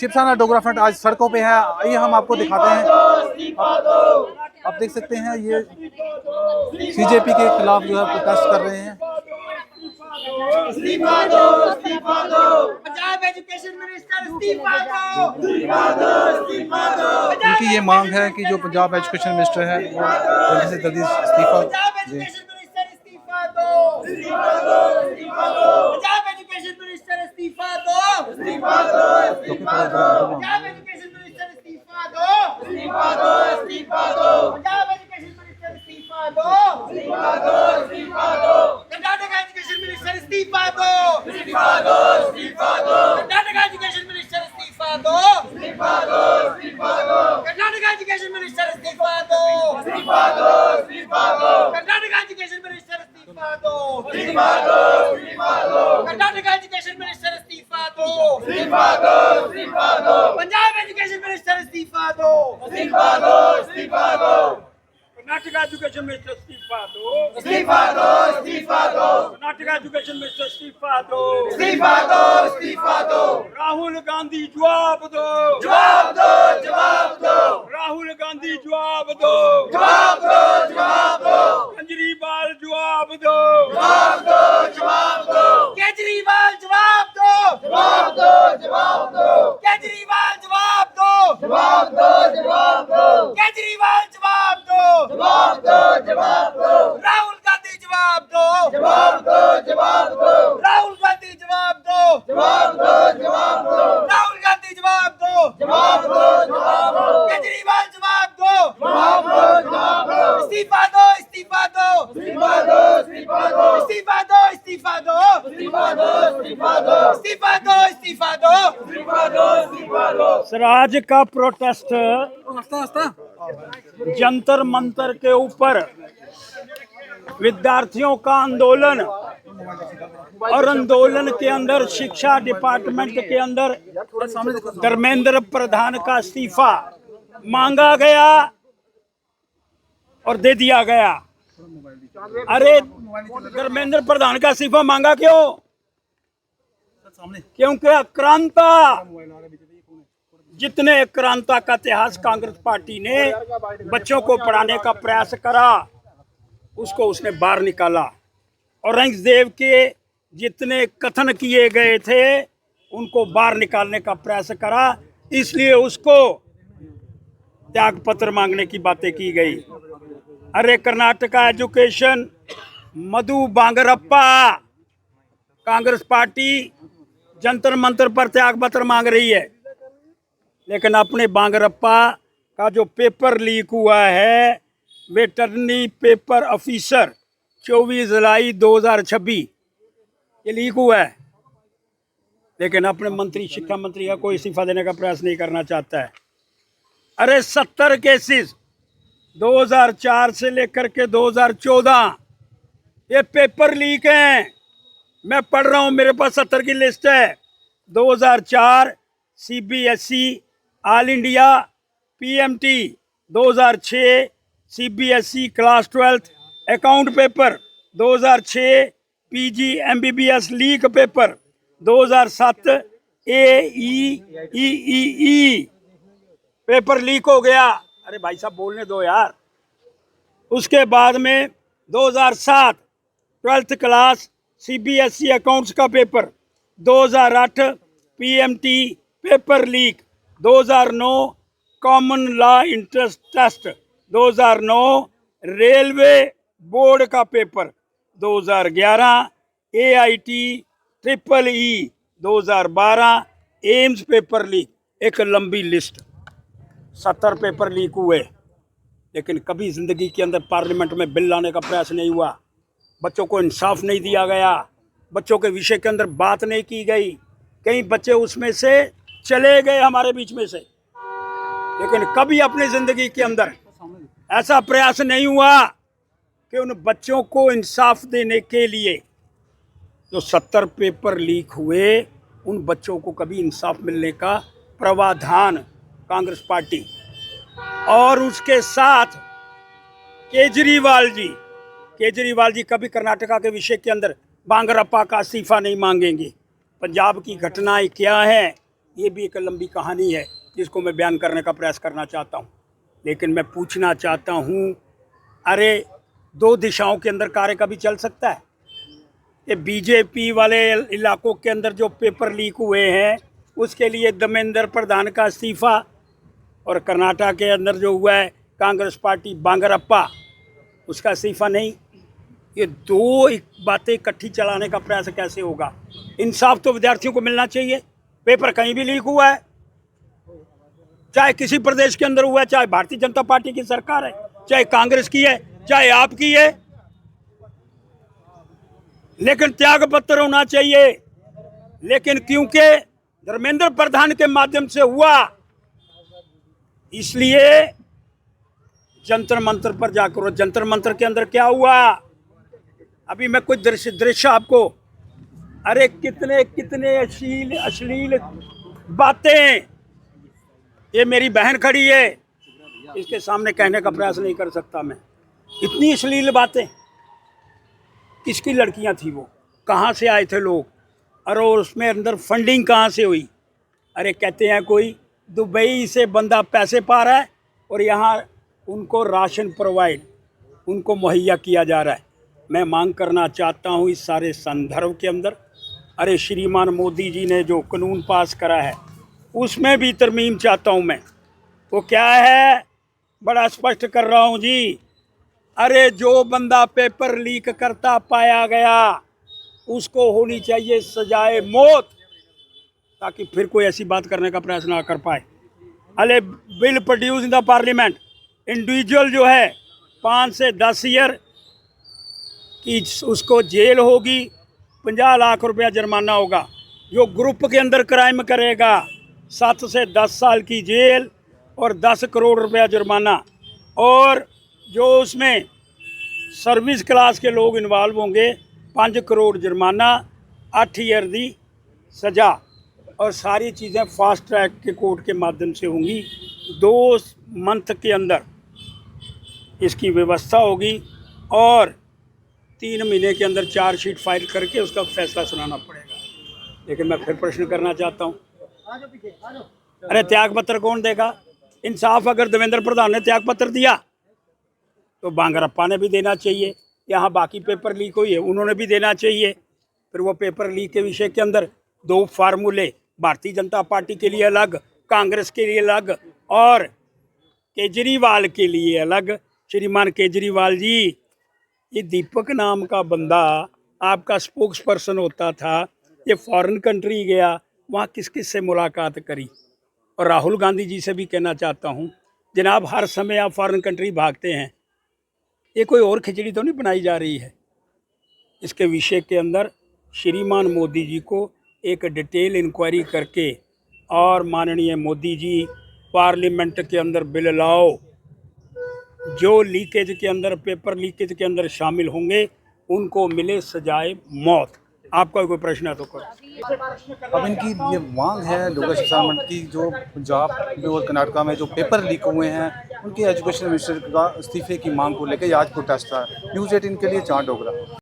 Shiv Sena Dogra front आज सड़कों पे है। आइए हम आपको दिखाते हैं। आप देख सकते हैं ये बीजेपी के खिलाफ जो है प्रोटेस्ट कर रहे हैं। इस्तीफा दो, इस्तीफा दो। पंजाब एजुकेशन मिनिस्टर इस्तीफा दो, इस्तीफा दो, इस्तीफा दो। उनकी ये मांग है कि जो पंजाब एजुकेशन मिनिस्टर है वो जल्दी से जल्दी इस्तीफा दे। इस्तीफा दो, इस्तीफा दो, इस्तीफा दो। पंजाब एजुकेशन मिनिस्टर इस्तीफा दो, इस्तीफा दो, इस्तीफा दो। पंजाब एजुकेशन मिनिस्टर इस्तीफा दो, इस्तीफा दो, इस्तीफा दो। पंजाब एजुकेशन मिनिस्टर इस्तीफा दो, इस्तीफा दो, इस्तीफा दो। कर्नाटक एजुकेशन मिनिस्टर इस्तीफा दो, इस्तीफा दो, इस्तीफा दो। कर्नाटक एजुकेशन मिनिस्टर इस्तीफा दो, इस्तीफा दो, इस्तीफा दो। कर्नाटक एजुकेशन मिनिस्टर इस्तीफा दो, इस्तीफा दो, इस्तीफा दो। कर्नाटक एजुकेशन मिनिस्टर इस्तीफा दो, इस्तीफा दो, इस्तीफा दो। कर्नाटक एजुकेशन मिनिस्टर इस्तीफा दो, इस्तीफा दो, इस्तीफा दो। पंजाब एजुकेशन मिनिस्टर इस्तीफा दो, इस्तीफा दो, इस्तीफा दो। कर्नाटक एजुकेशन मिनिस्टर इस्तीफा दो, इस्तीफा दो, इस्तीफा दो। कर्नाटक एजुकेशन मिनिस्टर इस्तीफा दो, इस्तीफा दो, इस्तीफा दो। राहुल गांधी जवाब दो, जवाब दो, जवाब दो। राहुल गांधी जवाब दो, जवाब दो, जवाब दो। केजरीवाल जवाब दो, जवाब दो, जवाब दो। केजरीवाल जवाब दो, जवाब दो, जवाब दो। केजरीवाल जवाब दो, जवाब दो, जवाब दो। केजरीवाल जवाब दो, जवाब दो, जवाब दो। राहुल गांधी जवाब दो, जवाब दो, जवाब दो। राहुल गांधी जवाब दो, जवाब दो, जवाब दो। राहुल गांधी जवाब दो, जवाब दो, जवाब दो। केजरीवाल जवाब दो, जवाब दो, जवाब दो। इस्तीफा दो, इस्तीफा दो, इस्तीफा दो, इस्तीफा दो। इस्तीफा दो, इस्तीफा दो, इस्तीफा दो, इस्तीफा दो। इस्तीफा दो, इस्तीफा दो, इस्तीफा दो, इस्तीफा दो। स्वराज का प्रोटेस्ट जंतर मंतर के ऊपर विद्यार्थियों का आंदोलन और आंदोलन के अंदर शिक्षा डिपार्टमेंट के अंदर धर्मेंद्र प्रधान का इस्तीफा मांगा गया और दे दिया गया। अरे धर्मेंद्र प्रधान का इस्तीफा मांगा क्यों? क्योंकि आक्रांता, जितने आक्रांता का इतिहास कांग्रेस पार्टी ने बच्चों को पढ़ाने का प्रयास करा उसको उसने बाहर निकाला। औरंगजेब के जितने कथन किए गए थे उनको बाहर निकालने का प्रयास करा, इसलिए उसको त्याग पत्र मांगने की बातें की गई। अरे कर्नाटक एजुकेशन मधु बांगरप्पा, कांग्रेस पार्टी जंतर मंतर पर त्याग पत्र मांग रही है, लेकिन अपने बांगरप्पा का जो पेपर लीक हुआ है वेटरनरी पेपर ऑफिसर 24 जुलाई 2026 ये लीक हुआ है, लेकिन अपने मंत्री शिक्षा मंत्री का कोई इस्तीफा देने का प्रयास नहीं करना चाहता है। अरे 70 केसेस 2004 से लेकर के 2014 ये पेपर लीक हैं। मैं पढ़ रहा हूँ, मेरे पास 70 की लिस्ट है। 2004 CBSE all India PMT, 2006 CBSE class 12 account paper, 2006 PG MBBS leak paper, 2007 AEEE paper leak हो गया। अरे भाई साहब बोलने दो यार। उसके बाद में 2007 12th क्लास CBSE अकाउंट्स का paper, 2008 PMT paper leak, 2009 common law entrance test, 2009 railway board का paper, 2011 AIT EEE, 2012 AIIMS paper leak. एक लंबी लिस्ट, 70 पेपर लीक हुए, लेकिन कभी जिंदगी के अंदर पार्लियामेंट में बिल लाने का प्रयास नहीं हुआ। बच्चों को इंसाफ नहीं दिया गया, बच्चों के विषय के अंदर बात नहीं की गई। कई बच्चे उसमें से चले गए हमारे बीच में से, लेकिन कभी अपनी जिंदगी के अंदर ऐसा प्रयास नहीं हुआ कि उन बच्चों को इंसाफ देने के लिए। जो 70 पेपर लीक हुए उन बच्चों को कभी इंसाफ मिलने का प्रावधान कांग्रेस पार्टी और उसके साथ केजरीवाल जी कभी कर्नाटका के विषय के अंदर बांगरप्पा का इस्तीफा नहीं मांगेंगे। पंजाब की घटनाएं क्या है ये भी एक लंबी कहानी है जिसको मैं बयान करने का प्रयास करना चाहता हूँ। लेकिन मैं पूछना चाहता हूँ, अरे 2 दिशाओं के अंदर कार्य कभी चल सकता है? ये बीजेपी वाले इलाकों के अंदर जो पेपर लीक हुए हैं उसके लिए धर्मेंद्र प्रधान का इस्तीफा, और कर्नाटक के अंदर जो हुआ है कांग्रेस पार्टी बांगरप्पा उसका इस्तीफा नहीं। ये 2 बातें इकट्ठी चलाने का प्रयास कैसे होगा? इंसाफ तो विद्यार्थियों को मिलना चाहिए। पेपर कहीं भी लीक हुआ है, चाहे किसी प्रदेश के अंदर हुआ है, चाहे भारतीय जनता पार्टी की सरकार है, चाहे कांग्रेस की है, चाहे आपकी है, लेकिन त्याग पत्र होना चाहिए। लेकिन क्योंकि धर्मेंद्र प्रधान के माध्यम से हुआ, इसलिए जंतर मंतर पर जाकर, और जंतर मंतर के अंदर क्या हुआ, अभी मैं कुछ दृश्य आपको, अरे कितने कितने अश्लील बातें, ये मेरी बहन खड़ी है, इसके सामने कहने का प्रयास नहीं कर सकता मैं, इतनी अश्लील बातें। किसकी लड़कियां थी वो, कहाँ से आए थे लोग, और उसमें अंदर फंडिंग कहाँ से हुई? अरे कहते हैं कोई दुबई से बंदा पैसे पा रहा है और यहाँ उनको राशन प्रोवाइड उनको मुहैया किया जा रहा है। मैं मांग करना चाहता हूँ इस सारे संदर्भ के अंदर, अरे श्रीमान मोदी जी ने जो कानून पास करा है उसमें भी तरमीम चाहता हूँ मैं। वो क्या है, बड़ा स्पष्ट कर रहा हूँ जी, अरे जो बंदा पेपर लीक करता पाया गया उसको होनी चाहिए सजाए मौत, ताकि फिर कोई ऐसी बात करने का प्रयास ना कर पाए। अरे bill produce in the parliament, individual जो है 5 से 10 ईयर की उसको जेल होगी, 50 लाख रुपया जुर्माना होगा। जो ग्रुप के अंदर क्राइम करेगा 7 से 10 साल की जेल और 10 करोड़ रुपया जुर्माना, और जो उसमें सर्विस क्लास के लोग इन्वॉल्व होंगे 5 करोड़ जुर्माना, 8 ईयर दी सज़ा, और सारी चीज़ें फास्ट ट्रैक के कोर्ट के माध्यम से होंगी। 2 मंथ के अंदर इसकी व्यवस्था होगी और 3 महीने के अंदर चार्जशीट फाइल करके उसका फैसला सुनाना पड़ेगा। लेकिन मैं फिर प्रश्न करना चाहता हूँ, अरे त्याग पत्र कौन देगा? इंसाफ अगर देवेंद्र प्रधान ने त्याग पत्र दिया तो बांगरप्पा ने भी देना चाहिए। यहाँ बाकी पेपर लीक हुई है उन्होंने भी देना चाहिए। फिर वो पेपर लीक के विषय के अंदर 2 फार्मूले, भारतीय जनता पार्टी के लिए अलग, कांग्रेस के लिए अलग और केजरीवाल के लिए अलग। श्रीमान केजरीवाल जी, ये दीपक नाम का बंदा आपका स्पोक्स पर्सन होता था, ये फॉरेन कंट्री गया, वहाँ किस किस से मुलाकात करी? और राहुल गांधी जी से भी कहना चाहता हूँ, जनाब हर समय आप फॉरेन कंट्री भागते हैं, ये कोई और खिचड़ी तो नहीं बनाई जा रही है? इसके विषय के अंदर श्रीमान मोदी जी को एक डिटेल इंक्वायरी करके, और माननीय मोदी जी पार्लियामेंट के अंदर बिल लाओ, जो लीकेज के अंदर, पेपर लीकेज के अंदर शामिल होंगे उनको मिले सजाए मौत। आपका कोई प्रश्न है तो करो। अब इनकी ये मांग है लोक शिक्षा मंडल की, जो पंजाब और कर्नाटका में जो पेपर लीक हुए हैं उनके एजुकेशन मिनिस्टर का इस्तीफे की मांग को लेकर आज प्रोटेस्ट था। न्यूज़ 18 के लिए चांद डोगरा।